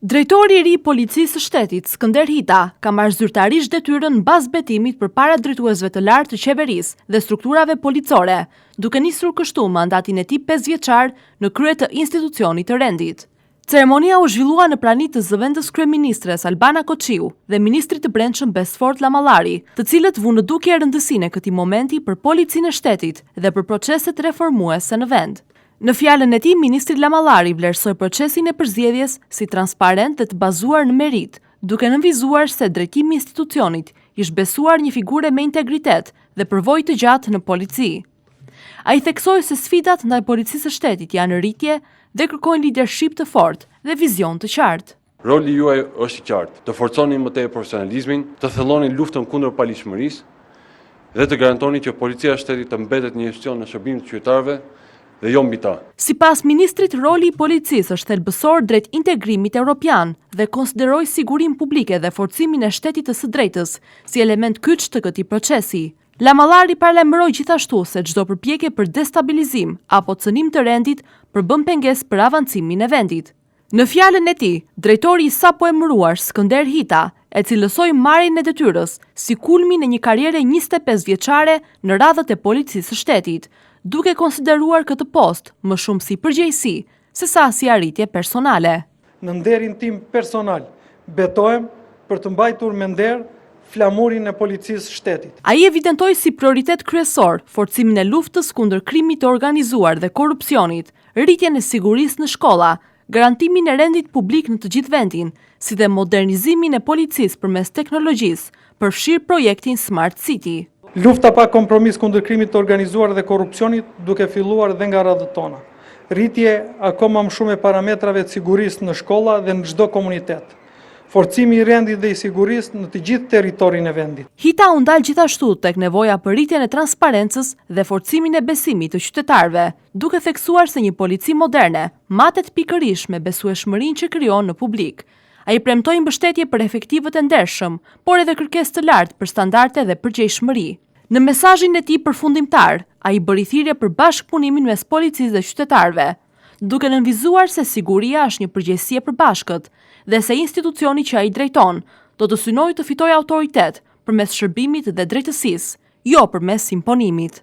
Drejtori i ri i Policisë së Shtetit, Skënder Hita, ka marrë zyrtarisht detyrën mbas betimit përpara drejtuesve të lartë të qeverisë dhe strukturave policore, duke nisur kështu mandatin e tij 5 vjeçar në krye të institucionit të rendit. Ceremonia u zhvillua në praninë të zëvendës kryeministres Albana Koçiu dhe ministrit të Brendshëm Besfort Llamallari, të cilët vunë në dukje rëndësinë e këtij momenti për Policinë e Shtetit dhe për proceset reformuese në vend. Në fjalën e tij, ministri Llamallari vlerësoi procesin e përzgjedhjes si transparent dhe të bazuar në merit, duke nënvizuar se drejtimi i institucionit ish besuar një figure me integritet dhe përvojë të gjatë në polici. Ai theksoi se sfidat ndaj Policisë së Shtetit janë në rritje dhe kërkojnë lidership të fortë dhe vizion të qartë. Roli juaj është i qartë, të forconi më tej profesionalizmin, të thelloni luftën kundër paligjshmërisë dhe të garantoni që Policia e Shtetit të mbetet një institucion në shërbim të qytetarëve dhe jo mbi ta. Sipas ministrit, roli i policisë është thelbësor drejt integrimit evropian dhe konsideroi sigurinë publike dhe forcimin e shtetit të së drejtës si element kyç të këtij procesi. Llamallari paralajmëroi gjithashtu se çdo përpjekje për destabilizim apo cënim të rendit përbën pengesë për avancimin e vendit. Në fjalën e tij, drejtori i sapo emëruar Skënder Hita e cilësoi marrjen e detyrës si kulmin e një karriere 25 vjeçare në radhët e Policisë së Shtetit, duke konsideruar këtë post më shumë si përgjegjësi se sa si arritje personale. Në nderin tim personal, betohem për të mbajtur me nder flamurin e Policisë së Shtetit. Ai evidentoi si prioritet kryesor forcimin e luftës kundër krimit të organizuar dhe korrupsionit, rritjen e sigurisë në shkolla, garantimin e rendit publik në të gjithë vendin, si dhe modernizimin e policisë përmes teknologjisë, përfshirë projektin Smart City. Lufta pa kompromis kundër krimit të organizuar dhe korrupsionit duke filluar dhe nga radhët tona. Rritje akoma më shumë e parametrave të sigurisë në shkolla dhe në çdo komunitet. Forcimi i rendit dhe i sigurisë në të gjithë territorin e vendit. Hita u ndal gjithashtu tek nevoja për rritjen e transparencës dhe forcimin e besimit të qytetarëve, duke theksuar se një polici moderne matet pikërisht me besueshmërinë që krijon në publik. Ai premtoi mbështetje për efektivët e ndershëm, por edhe kërkesë të lartë për standarde dhe përgjegjësimë. Në mesazhin e tij përfundimtar, ai bëri thirrje për bashkëpunimin mes policisë dhe qytetarëve, duke nënvizuar se siguria është një përgjegjësi e përbashkët dhe se institucioni që ai drejton do të synojë të fitojë autoritet përmes shërbimit dhe drejtësisë, jo përmes imponimit.